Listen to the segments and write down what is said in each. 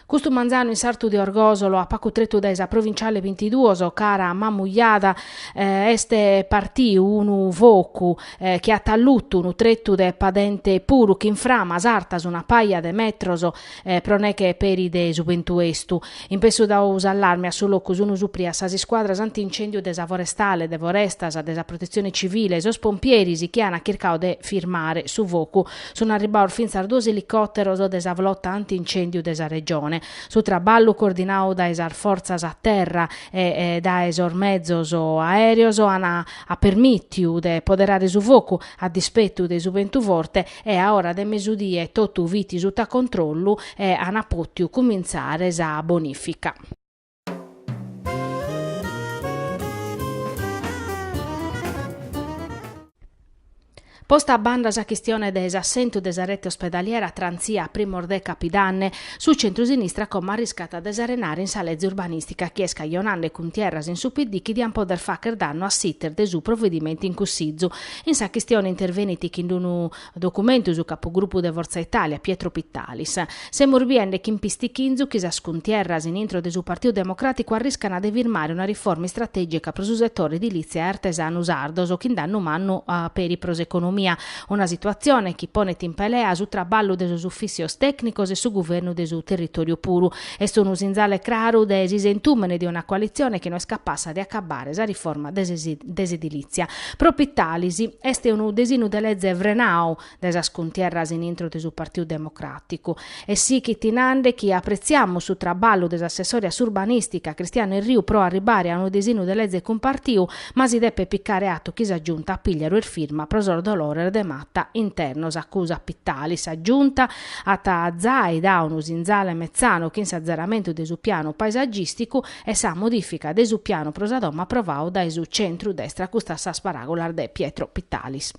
Questo manzano in sartu di Orgosolo a Pacu Tretu desa provinciale 22 cara mamugliada este partì unu vocu che ha tallutto unu trettu de padente puru che inframa sartas una paia de metroso proneche peri de juventuestu in pesu da allarme a solo cusunu supria sasi squadras antincendio desa forestale de forestas desa protezione civile sos pompierisi che hanno cercato de firmare su vocu sono arribato fin a 2 elicotteros desa flotta antincendio desa regione su traballo coordinato da esar forzas a terra e da esor mezzos o aereos a permittiu de poderare su vocu a dispetto de su ventu forte e a ora de mesudie totu viti sutta controllo e a pottiu cominciare a bonifica. Posta a banda la questione dell'assento della rete ospedaliera Transia Primorde Capidanne su centro-sinistra come arriscata desarenare in salezza urbanistica che scaglionando con tierras in su PD che diano poter fare danno a sitter de su provvedimenti in cussizzo. In sa questione interveniti in un documento su capogruppo de Forza Italia Pietro Pittalis. Se morbiende che in pistichinzu che sa scontierras in intro de su Partito Democratico arriscano a firmare una riforma strategica per su settore edilizia e artesano sardos o che danno mano per i pros economia. Una situazione che pone in pelea su traballo de sus ufficios tecnicos e su governo de su territorio puru. E sono usinzale claro de esisentumene di una coalizione che non è scapassa di accabare la riforma desedilizia. Propitalisi este un desinu de legge vrenau desa scontierras in intro de su Partito Democratico. E sì che tinande che apprezziamo su traballo dell'assessoria urbanistica Cristiano Enriu pro arribare a un desinu de legge compartiu, ma si deve piccare atto chi si aggiunta a pigliare il firma prosor dolore de matta internos accusa Pittalis aggiunta a ta zai da un usinzale mezzano che in s'azzeramento de su piano paesaggistico e sa modifica de su piano prosadoma provau da su centro destra custa sa sparagolar de Pietro Pittalis.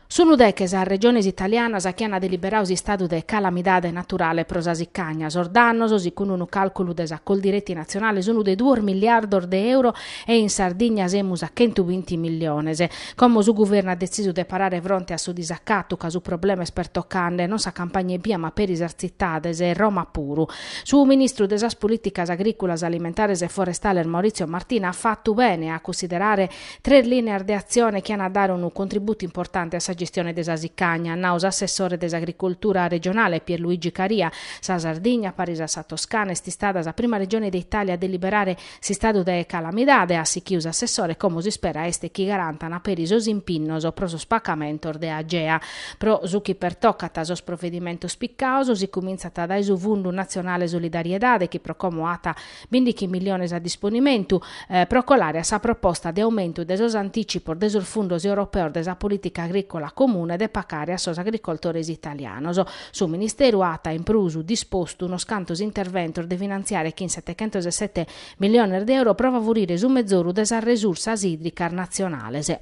Sono deches a regiones italianas che hanno deliberato in stato di calamidade naturale prosasicagna sordannos, con un calcolo desa coldiretti nazionale sono de 2 miliardi di euro e in Sardegna semus a 120 milioni. Come su governo ha deciso di parare fronte a su disaccatto che su problemi spertoccande non sa campagne via ma per esercitades e Roma puru. Su ministro desas politicas agricolas alimentares e forestales Maurizio Martina ha fatto bene a considerare 3 linee di azione che hanno a dare un contributo importante a gestione desa Siccagna, naus assessore desagricoltura regionale Pierluigi Caria, sa Sardegna, Parisa sa Toscana e stistada sa prima regione d'Italia a deliberare si stato de calamidade, a si chiusa assessore come si spera este chi garantana per isos impinnos pro so spaccamento de Agea. Pro su chi pertoccata sos provvedimento spiccaoso si cominciata da su Fondo Nazionale Solidariedade che pro como ata 20 milioni a disponimento pro colare a sa proposta di aumento de sos anticipo de sos fondos europeo de sa politica agricola comune de pacare a sos agricoltores italianos. Su Ministero ata in prusu disposto uno scantos intervento de finanziare che in 707 milioni di euro pro favorire su mezzoru desa resursas idricas nazionales.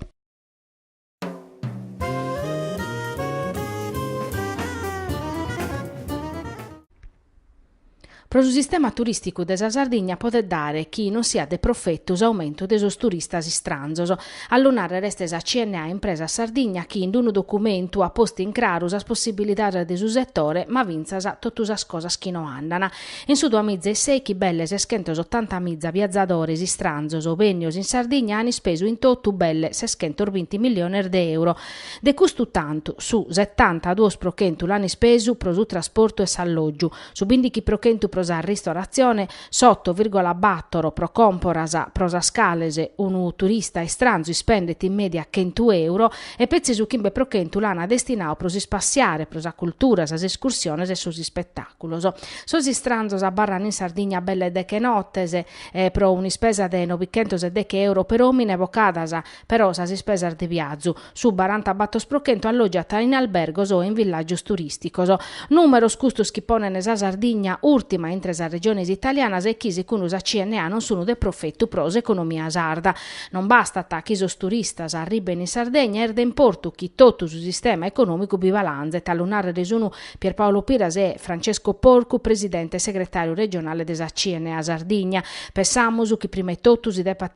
Pro su sistema turistico desa Sardegna poter dare chi non sia de profettus aumento de sos turistas istranzos. All'onare restes a CNA impresa Sardegna chi in un documento ha posto in claro as possibilità de su settore ma vinzas totus as cosas chi no andana. In su 2006 chi belles e schentos 80 mizza viazzadores istranzos o venios in Sardegna hanno speso in tottu belle 620 milioni di euro. De custu tanto su 72 prochentu l'hanno speso pro su trasporto e s'alloggio, su 20 prochentu pro sa ristorazione, sotto virgola battoro pro comporasa prosa scalese unu turista estranzo spendet in media 100 euro e pezzi su chimbe prochentu l'ana destinao pro si spassiare prosa cultura, sas escursiones e susi spettaculos. Sos istranzos abbarran in Sardegna belle deche nottese pro unispesa de 910 euro per omine evocadas però sas ispesas de viaggio, su 40 battos prochentu alloggiata in albergos o in villagios turisticos. Numeros custos chi ponen sa Sardegna ultima intre le regioni italiane e chisi con usa CNA non sono de profetto pros economia sarda. Non basta attacchi sos turistas arriben in Sardegna erde in porto chi tutto sul sistema economico bivalanze talunare resunu Pierpaolo Piras e Francesco Porcu, presidente e segretario regionale della CNA Sardigna. Pensamo che prima di tutto si debbano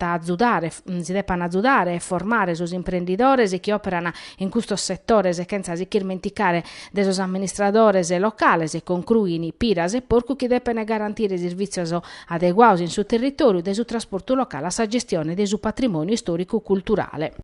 azzudare e formare sos imprenditori che operano in questo settore e senza dimenticare dei amministratori locali e concluini Piras e Porcu che debbano garantire servizi adeguati in suo territorio del suo trasporto locale a gestione del suo patrimonio storico-culturale.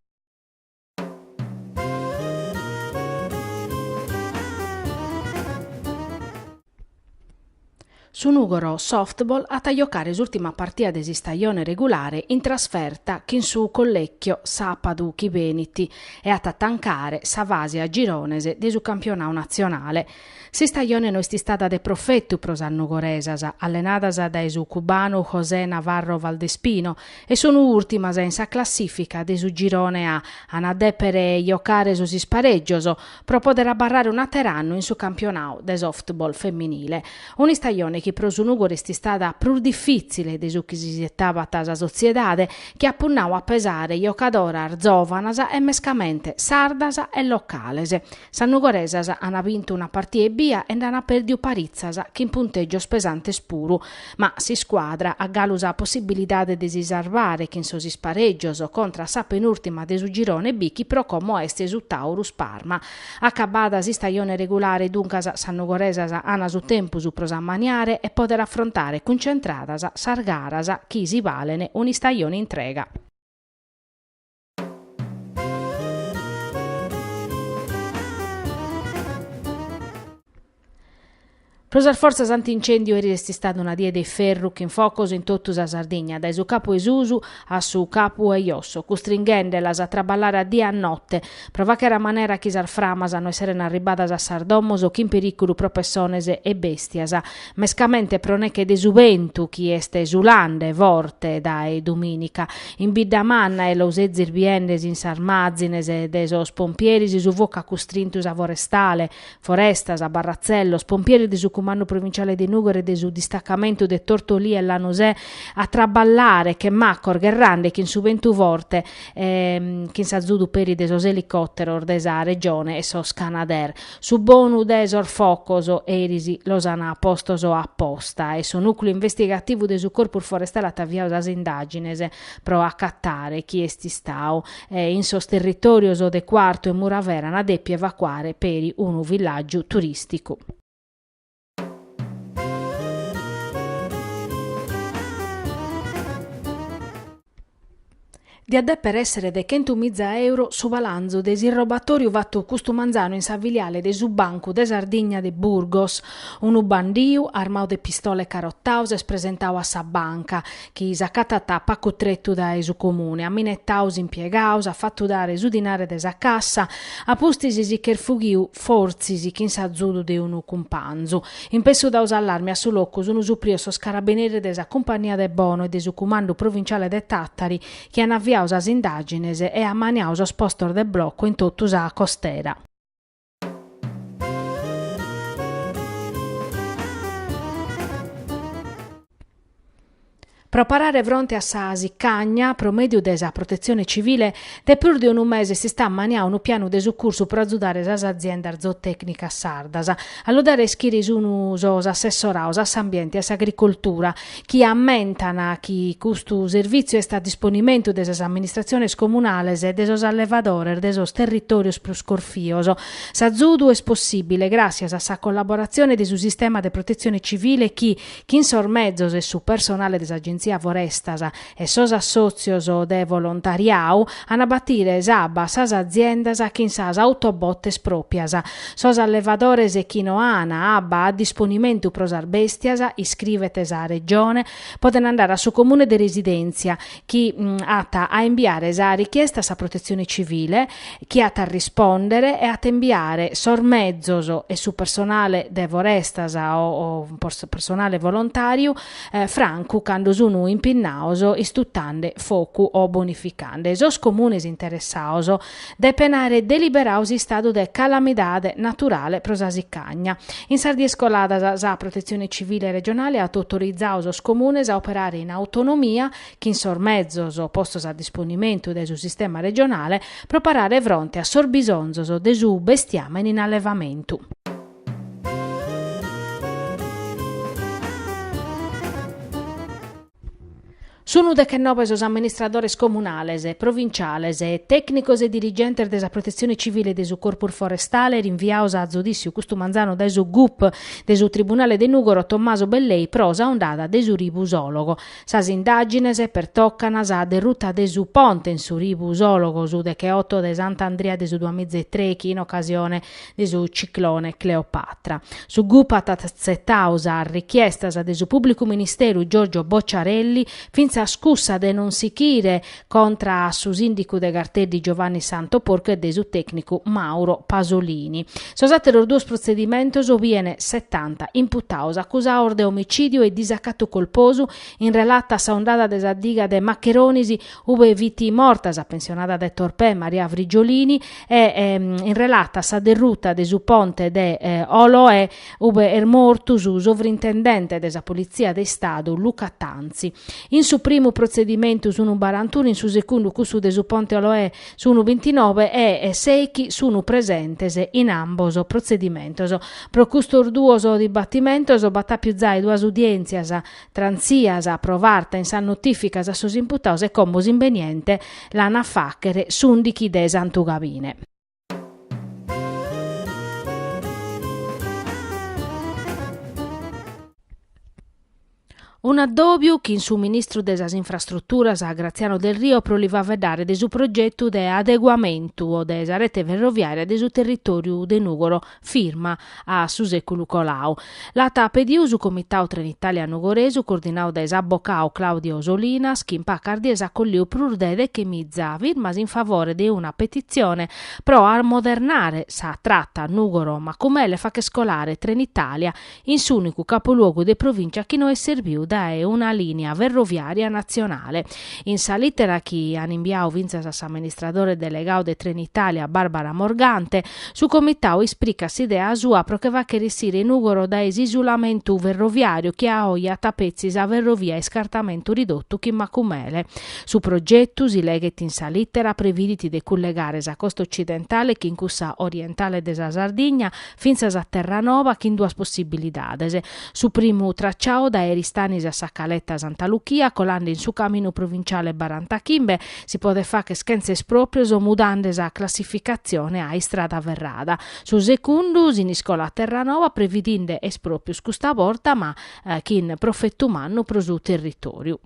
Su Nugoro Softball a giocare l'ultima partita di stagione regolare in trasferta che in su Collecchio Sapaduchi Veneti e a tattancare Savasia Gironese di su campionato nazionale. Si stagione non è stata de profetto pro San Nugoresas, allenata da su cubano José Navarro Valdespino e sono ultima in sa classifica di su girone A, anadepere giocare su si spareggioso, pro poter abbarrare un atteranno in su campionato de softball femminile. Una stagione che pro su Nugoro è stata più difficile di su che si settava a sa sociedade, che appunnava a pesare giocadoras giovanas e mescamente sardas e localese. San Nugoresas hanno vinto una partita e hanno perduto parizzas che in punteggio spesante spuru, ma si squadra a galus a possibilità di si salvare che in sosi spareggioso contro sa penultima de su girone B chi pro como est su Taurus Parma. Accabada si stagione regolare dunque San Nugoresas hanno su tempo su prosammaniare e poter affrontare concentratas sargaras chi si valene ogni stagione in trega. Prosar forza antincendio eri stata una die dei ferru che in focus in tottus a Sardegna, dai su capo Esusu a su capo Eiosso, costringendelas a traballare a dia a notte, prova che era manera che sar framas a non essere arribadas a Sardommoso che in pericolo pro persones e bestias, mescamente proneche de subentu chi este esulande, vorte dae dominica, in biddamanna e los zirbiendes in sarmazines e desos pompieris su voca costrintus a forestale, forestas a Barrazzello, pompieri di su comando provinciale di Nugoro e del suo distaccamento de Tortolì e Lanusè a traballare che Maccor Gerrande che in su 20 volte che in Sazudu peri de sos elicottero desa regione e sos Canadair su bonu desor focoso erisi losana appostoso apposta e su nucleo investigativo de su corpo forestale attavviato as indagines pro accattare chi esti stau in sos territorios de Quarto e Muravera na deppi evacuare peri un villaggio turistico. Di adè per essere de 100.000 euro su balanzo desi robatorio vatto custumanzano in Saviliale de su banco de Sardigna de Burgos. Un bandiu armao de pistole carottaus es presentau a sa banca, chi sacatata pacco trettu da su comune, amminettaus impiegaus, a fatto dare su dinare de sa cassa, a pustisi si cherfughiu forzisi chi in sa zudu de unu cumpanzu. In pensu daus allarmi a su locus unu suprio sos carabinieri de sa compagnia de Bono e de su comando provinciale de Tattari, che hanno avviato as indagines e ammaniaus os postor de blocco in tottus a costera. Preparare fronte a sa siccagna, promedio desa protezione civile, de più di un mese si sta maniando un piano de soccorso per aiutare as aziende zootecnica sardas. Allora schiris sos assessoraus a s'ambiente e a s'agricoltura, chi ammentana chi questo servizio è a disponimento des amministrazioni comunali e des allevadores des territorios più scorfioso. S'azzudu è possibile grazie a sa collaborazione del sistema de protezione civile chi in sormezzos e su personale des agenzie forestas e sos associos de volontariau hanno battire sabba sas aziendas che in sas autobottes propias. Sos allevadores e chi no ana abba a disponimento pros bestias iscrivetes a regione poten andare a su comune de residenza chi atta a inviare sa richiesta sa protezione civile chi atta a rispondere e a inviare sormezzos e su personale de forestas o personale volontario franco quando su sono impinnaoso istuttande focu o bonificande. Sos comunes interessaoso depenare deliberaus stato de calamidade naturale prosasicagna. In Sardia Scolada sa protezione civile regionale ha autorizzato os comunes a operare in autonomia che in sormezzos o postos a disponimento del sistema regionale preparare fronte a sorbisonzos de su bestiamen in allevamento. Sono de che nove os amministradores comunales, provinciales e tecnicos e dirigentes della protezione civile de su corpo forestale rinviaos a giudizio custu manzano de su GUP de su tribunale de Nugoro Tommaso Bellei prosa ondata de su ribusologo. Sas indagines per toccanas a derrutta de su ponte in su ribusologo su de che 8 de Sant'Andrea de su 2003 in occasione de su ciclone Cleopatra. Su GUP atazzettaus a richiestas de su pubblico ministero Giorgio Bocciarelli finza scussa de non sichire contra su sindico de Gartelli Giovanni Santoporco e de su tecnico Mauro Pasolini. Sosattero due procedimentos o viene 70 imputaus accusaor de omicidio e disaccato colposo in relata a ondata de Saddiga de Maccheronisi ube viti mortas a pensionata de Torpè Maria Vrigiolini e in relata a sa derruta de su ponte de Oloe ube mortu su sovrintendente de sa polizia de Stato Luca Tanzi. In su primo procedimento sono 41, in su secondo cusu de su ponte Oloe sono 29 e 6 sono presentes in ambos procedimentos. Pro custos duos dibattimentos battà più zai duas udienzias transias approvarta in san notificas a sos imputaus e commos inveniente l'ana facchere sundichi de Santugavine. Un addobbio che in su ministro delle infrastrutturas a Graziano Del Rio proliva a vedere de su progetto de adeguamento o de sa rete ferroviaria de su territorio de Nugoro firma a su secolo Colau. La pediu su Comitato Trenitalia Nugoresu coordinau da esabbocau Claudio Solinas che in Paccardies accogliu prurdede che mizza firmas in favore di una petizione pro ammodernare sa tratta Nugoro Macumele fa che scolare Trenitalia in su unico capoluogo de provincia che noi serviu è una linea ferroviaria nazionale. In sa lettera che han inviato vinzas amministratore delegato de Trenitalia Barbara Morgante, su comitato esplica s'idea sua pro che va che risire in Nugoro da esisolamento ferroviario che ha oia tapezzi sa ferrovia e scartamento ridotto che Macumele. Su progetto si leghet in sa lettera previditi de collegare sa costa occidentale che in cussa orientale de sa Sardigna finza sa Terranova che in due possibilidades. Su primo tracciao da Eristani a Saccaletta Santa Lucia, colando in su cammino provinciale Barantachimbe, si può fare che scenze esproprios o mudandes a classificazione a strada verrada. Su secondo, in scola Terranova, previdinde esproprios questa volta, ma che in profettumano pro su territorio.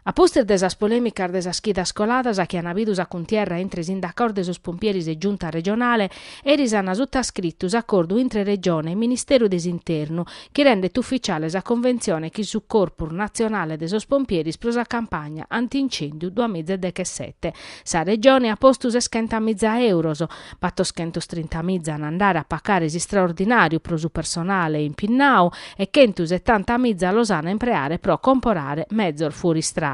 A poster de sas polemicas de sas schidas coladas a che han avidus a cuntierra entre in d'accordo de sos pompieris e giunta regionale, eris han sottoscrittus accordo intre regione e Ministero desinterno che rendet ufficiale sa convenzione che su corpus nazionale de sos pompieris pro sa campagna antincendiu 2017. Sa regione ha postus €100.000 euros, patto €130.000 an andare a paccares straordinariu pro su personale in Pinnau e €170.000 los han empreare pro comporare mezzor fuori strada.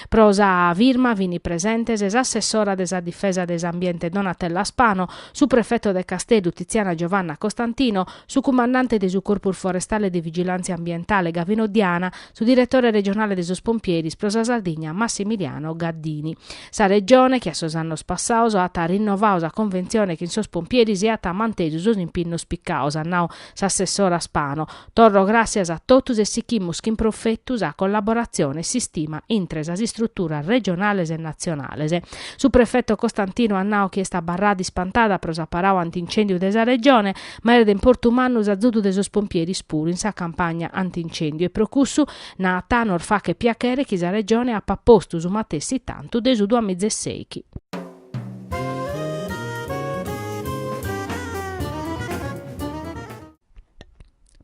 Prosa firma vini presentes es assessora desa difesa des'ambiente Donatella Spano, su prefetto de Castello Tiziana Giovanna Costantino, su comandante de su corpus forestale di vigilanza ambientale Gavino Diana, su direttore regionale de sos pompieris Prosa Sardigna Massimiliano Gaddini. Sa regione che a sos annos passaus ha rinnovau sa convenzione che in sos pompieris e ha mantesu sos impinnos spiccaus annau s'assessora Spano. Torro gracias a totus e sichimus che in profettus a collaborazione si stima intre sas strutturas regionales e nazionales. Su prefetto Costantino annao chiesta barradi spantada pro saparau antincendiu de sa regione, ma era in portu mannus azudu de sos pompieris puru in sa campagna antincendiu e pro cussu na tanor fa che piacere che sa regione ha postu su matessi tanto de su 2016.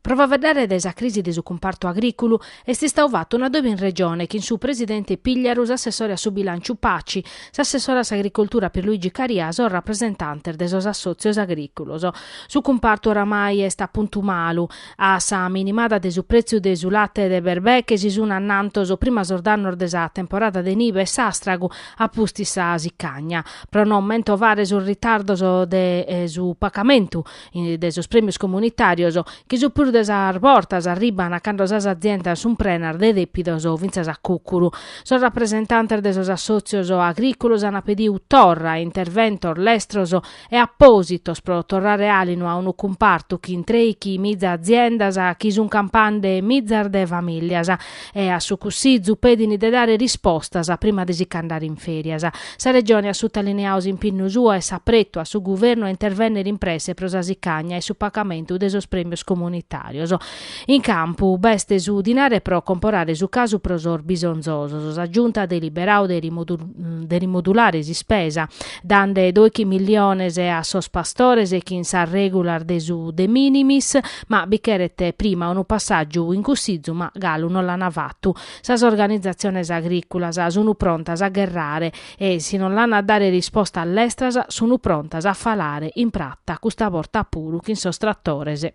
Prova a vedere desa crisi del comparto agricolo e si sta ovato una dove in regione che in su presidente Pigliarus, assessore su bilancio Paci, assessore a agricoltura per Luigi Cariaso, rappresentante dei associos agricolos. Su comparto oramai è sta puntumalu, a sa minimada de su prezzo de su latte de berbè che si sono annantoso prima sordanno desa temporada de nive e sastragu a pusti sa siccagna. Pro non mento vare sul ritardo de su pagamento de sus premios comunitarios che su pur desa portas arribano a cando sas aziendas un prenar de depidos o vinzas a cucuru. Sono rappresentante de sos associos agricolos hanno pediu torra intervento l'estros e appositos pro torrare alino a un comparto chi intreichi mizza aziendas a chi sun campande mizzar de familias e a su cusì zupedini de dare rispostas a prima de si candare in ferias. Sa regione ha sottolineato in pinnu sua e sa pretto a su governo a intervenire imprese pro sa sicagna e su pagamento de sos premios comunitarios. In campo beste su dinare pro comporare su caso prosor bisonzoso. Sa giunta deliberau de rimodulare si spesa dande 2 milioni a sos pastores e chi in sa regular de su de minimis, ma bicherete prima un passaggio in cussizzu ma galu non l'hanno fatto. Sas organizzazioni agricolas sono prontas a guerrare e se non l'hanno a dare risposta all'estras sono prontas a falare in pratta custa porta puru che in sos trattores.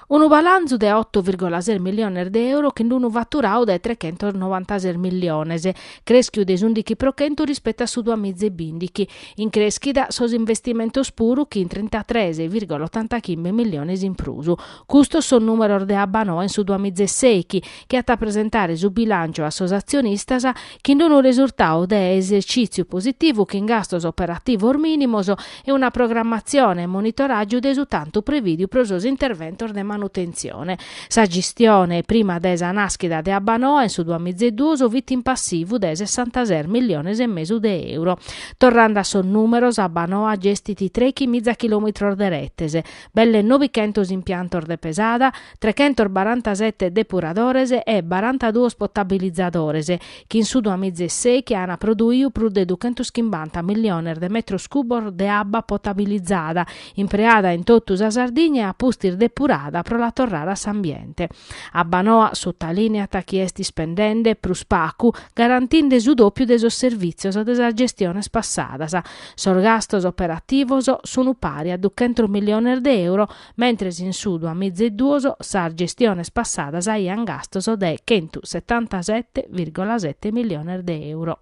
Un balanzo di 8,6 milioni di euro che non fatturao da 396 milioni, cresciu di 11% rispetto a su 2015, in crescita sos investimentos puru che in 33,85 milioni in prusu. Questo son numero de abbano in su 2016 che ha presentare su bilancio a sos azionistas che non un risultato da esercizio positivo che in gastos operativo minimos e una programmazione e monitoraggio de su tanto previdio pro sos interventor de manutenzione. Sa gestione prima desa naschida de Abbanoa in su 2022 vitt in passivo de 66 milioni e mezzo de euro. Tornando a son numeros, Abbanoa gestiti 3 chilometri de rettese, belle 900 impiantor de pesada, 347 depuradores e 42 potabilizzadores, che in su 2016 che hanno produiu più de 250 milioni de metros cubos de abba potabilizzata, impreada in tottu sa Sardegna a pustir depurada pro la torrara s'ambiente. Abbanoa sottolinea chi esti spendende pro spacu garantinde su doppio de sos servizios de sa gestione passadas. Sos gastos operativos sono pari a 200 milioni de euro, mentre in su 2022 sa gestione passadas ian gastos de 177,7 milioni de euro.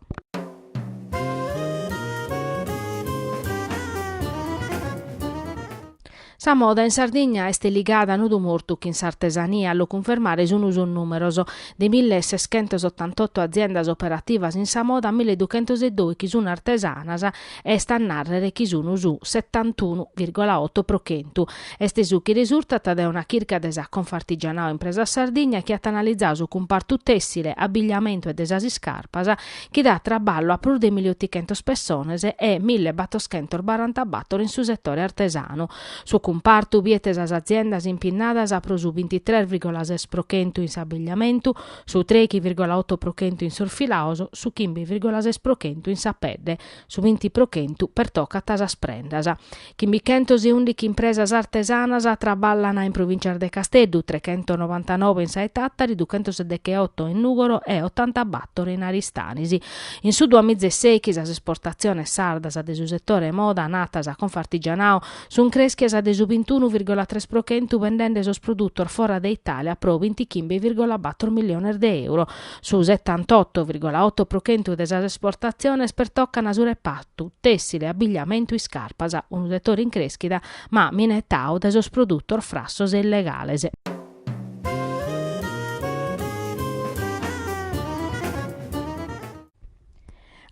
Sa moda in Sardegna est ligada nudo mortu che in s'artesania, lo confermare un uso numeroso. De 1688 aziendas operativas in sa moda, 1202 chi sono artesanas e sta a narrere chi sono su 71,8%. Este su chi risulta da una chirca desa Confartigianao impresa Sardegna che ha analizzato su comparto tessile, abbigliamento e desasi scarpas che dà traballo a più di 1.800 persone e 1.440 battor in su settore artesano. Su comparto vietes as aziendas impinnadas a pro su 23,6% in s'abbigliamento, su 3,8% in sorfilaoso, su 15,6% in sapedde, su 20% per toccatas as prendas. 511 impresas artesanas traballano in provincia de Casteddu, 399 in Saetattari, 278 in Nugoro e 80 battor in Aristanisi. In su 2016 as esportazioni sardas de su settore moda natas a Confartigianao sun creschias de su 21,3% vendendo sos produttor fora de Italia pro 25,4 milioni de euro. Su 78,8% de sas esportazioni per toccano su reparto tessile, abbigliamento e scarpas, un settore in crescita ma minetao de sos produttor frassos e illegales.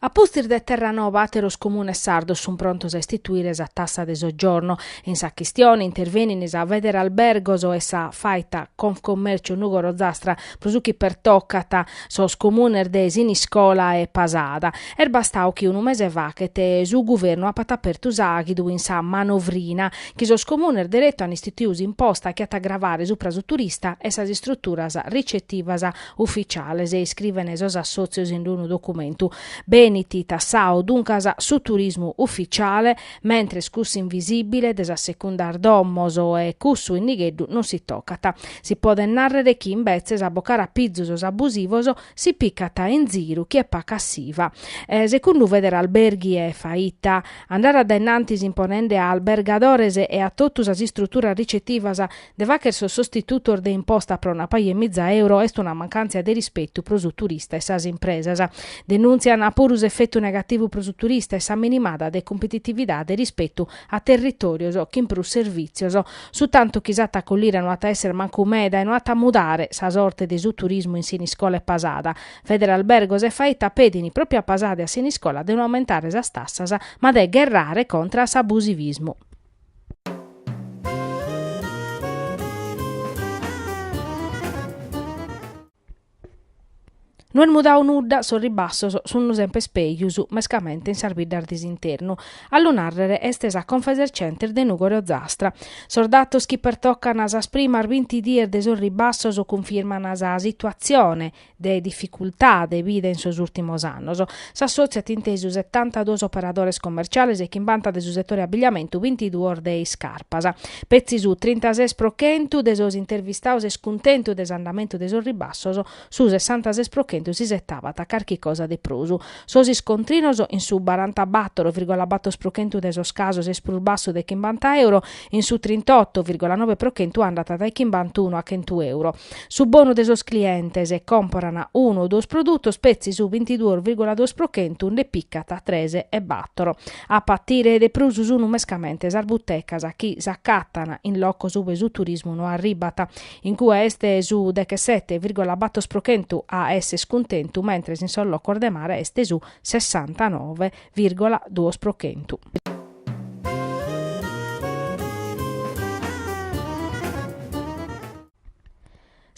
A pustir de Terranova, ateros comunes sardos sun prontos a istituire sa tassa de soggiorno. In sa chistione intervenin a vedere albergos o sa faita Confcommercio Nugoro Zastra prosuchi per toccata sos comuner de Siniscola e Pasada. Bastau chi un mese va che te su governo ha patapertu saghidu in sa manovrina chi sos comuner diretto han istituius imposta che at gravare supra su turista e sas strutturas ricettivas ufficiales e iscrivene sos associos in un documentu. Bene veniti tassao duncasa su turismo ufficiale, mentre scussi invisibile desa secundar dommoso e cussu in nigheddu non si toccata. Si può narrare chi invece sa bocara pizzusos abusivoso si piccata in ziru chi è pa cassiva. Secondo vedere alberghi e faita, andare ad ennantis imponende a albergadores e a tottus as struttura ricettivas de vacher sostitutor de imposta pro una paia e mezza euro est una mancanza di rispetto pro su turista e sas impresas. Denunziano a purus effetto negativo pro su turista e sa minimada de competitività de rispetto a territorios chi pro servizios. Su tanto chisata collire non a essere manco meda e non a mudare sa sorte de su turismo in siniscola e pasada. Federe albergos e faita pedini proprio a pasade a siniscola de non aumentare sa tassas ma de guerrare contra s'abusivismo. Non mudau nudda sul ribasso sono sempre speius, mescamente in sarbidar disinterno. All'unarrere estesa Confesercenter de Nugore Zastra. Sordatos chi pertoccano a sprimar 20 dier de sul ribasso so confermano a situazione de difficoltà de vida in sos ultimos annos. S'associat intesu 72 operadores commerciales e chi invanta de su settore abbigliamento 22 ordei scarpas. Pezzi su 36% de sos intervistaus e scontentu des andamento de sul ribasso su 66% si settava a carchi cosa de prosu. Sosi scontrinos in su 44,4% de sos casos es pur basso de 50 euro, in su 38,9% andata dai 51 a 100 euro. Su bono de sos clientes e comporano uno o due prodotti spezzi su 22,2% de piccata 13 e battoro. A partire de prosu sono mescamente sarbuttecas a chi s'accattana in loco su turismo no arribata, in cui este su 17,4% a esse scontentu, mentre in sollo cordemare este su 69,2%.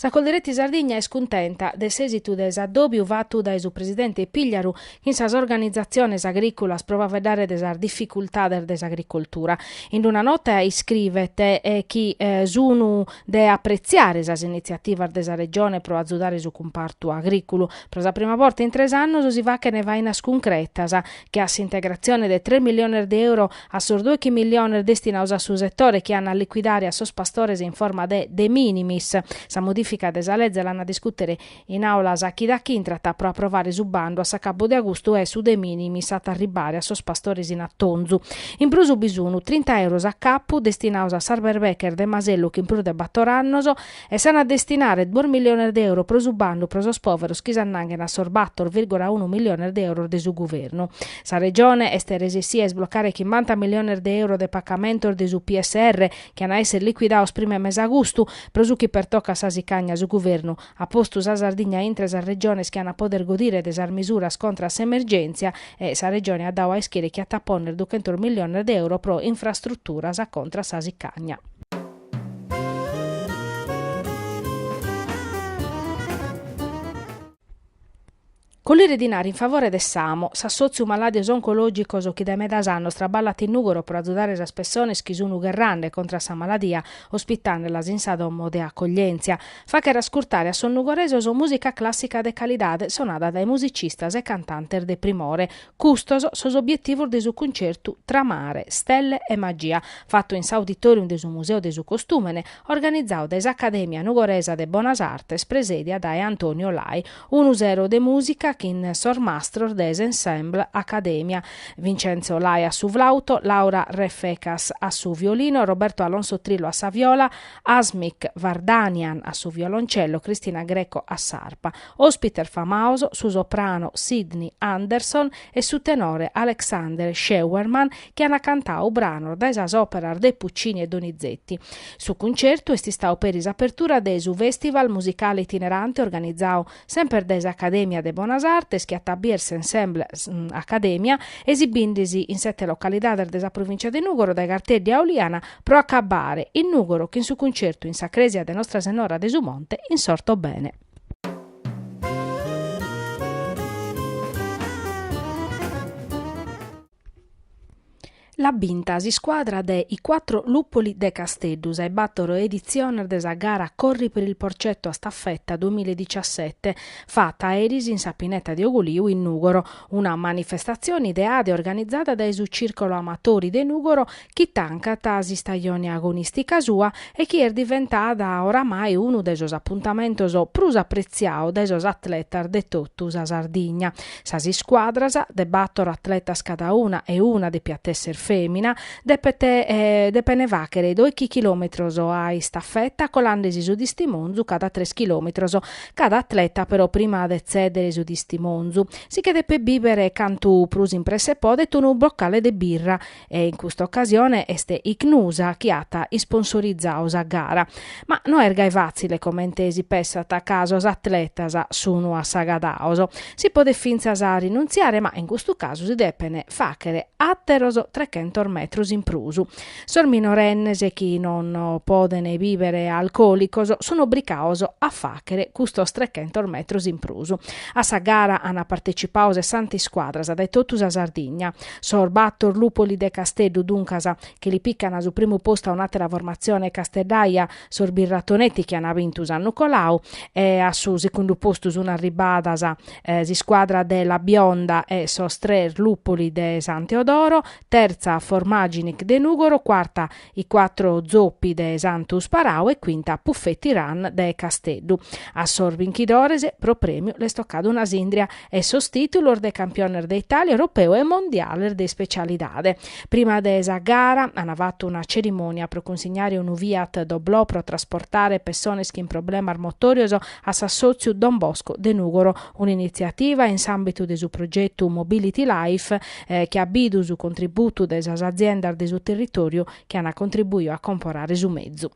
Sa Coldiretti Sardigna è scontenta del esito des addobbi uvatu dai su presidente Pigliaru in sas organizzazioni agricolas prova a vedere des difficoltà del desagricoltura. In una nota iscrivete chi sono de apprezzare sas iniziative desa regione pro azzudare su comparto agricolo. Per la prima volta in 3 anni si va che ne va in concretas che a integrazione de 3 milioni di euro a sur 2 milioni destinaus a su settore che hanno a liquidare a sos pastores in forma de minimis. Sa modifica desa legge l'hanno a discutere in aula a chi da chi intrata pro approvare su bando a capo di agosto e su de minimis at arribare a sos pastores in attonzu. In brusu bisunu 30 euro a capo destinaus a Sarberbecker de Masello che in pru de battorannoso e sanno a destinare 2 milioni di euro pro su bando pro sos poveros chi s'annanghen a sorbattor 1,1 milioni di euro de su governo. Sa regione este resissia a sbloccare 50 milioni di euro de pagamento de su PSR che hanno a essere liquidaus prima mese agosto pro su chi pertocca sasicagna su governo a posto sa Sardigna intra sa regione che hanno a poter godire de sar misuras contra s'emergenza e sa regione ha dau a schiere che a tapponer 200 milioni di euro pro infrastruttura sa contra sasicagna. Collire dinari in favore de Samo, s'assozio maladios oncologicos o chi da medasanno straballati in Nugoro per azzudare as persones chi sono guerrande contra sa maladia, ospitandolas in sa domo de accoglienza. Fa che rascurtare a son nugoresos o musica classica de calidade sonada dai musicistas e cantanter de primore. Custos sos obiettivos de su concerto Tra mare, stelle e magia, fatto in s'auditorium de su museo de su costumene, organizzato da Accademia Nugoresa de Bonas Artes, presedia da Antonio Lai, un usero de musica in sormastro des ensemble Accademia. Vincenzo Lai a su flauto, Laura Refecas a su violino, Roberto Alonso Trillo a sa viola, Asmik Vardanian a su violoncello, Cristina Greco a sarpa. Ospiter famoso su soprano Sidney Anderson e su tenore Alexander Scheuermann che hanno cantato un brano da esas opera de Puccini e Donizetti. Su concerto esti stau per apertura de su festival musicale itinerante organizzato sempre des Accademia de Bonas Artes che attabierse ensemble Accademia esibindisi in 7 località della provincia di Nugoro dai cartelli a Oliana pro accabare in Nugoro che in su concerto in Sacresia de Nostra Senora de Sumonte in sorto bene. La binta si squadra de i 4 luppoli de Casteddus e battoro edizione desa gara Corri per il Porcetto a staffetta 2017 fatta a Eris in Sapinetta di Oguliu in Nugoro, una manifestazione ideata e organizzata da Esu Circolo Amatori de Nugoro chi tancata si stagione agonistica sua e chi è diventata oramai uno dei suoi appuntamenti prus appreziato dai suoi atleti de tottus a Sardigna. Sasi squadras de battoro atletas cada una e una de piattesser femmina depene vachere 2 chilometros a staffetta colandesi su di stimonzu cada 3 chilometros cada atleta però prima de cedere su di stimonzu si che depe bibere cantu prus impresse pode tu un boccale de birra e in questa occasione este Icnusa chiata sponsorizzaus a gara ma no ergai facile commentesi pessata a caso atletas sunu a sagadaoso si pode finzas a rinunziare ma in questo caso si depene facere atteros 300 metros in prusu. Sor minorennes e chi non podene vivere alcolicos sono bricaos a facere custos 300 metros in prusu. A sa gara hanno partecipato 60 squadras dai totus a Sardigna. Sor battor lupoli de Casteddu duncasa che li piccano su primo posto a un'altra formazione Casteddaia sor Birratonetti che hanno vinto San Nicolau e a su secondo posto su una ribadasa si squadra della Bionda e sostrer lupoli de San Teodoro, terza Formaginic de Nugoro, quarta i 4 zoppi de Santus Parau e quinta Puffetti Ran de Casteddu. A Sor Vinchidorese pro premio le stoccado una Sindria e sostitulor de campioner de Italia, europeo e mondiale de specialidade. Prima de esa gara hanno fatto una cerimonia pro consegnare un Fiat doblò pro trasportare persone in problema motorioso a Sassozio Don Bosco de Nugoro, un'iniziativa in ambito de su progetto Mobility Life che abbidu su contributo delle aziende del suo territorio che hanno contribuito a comporare su mezzo.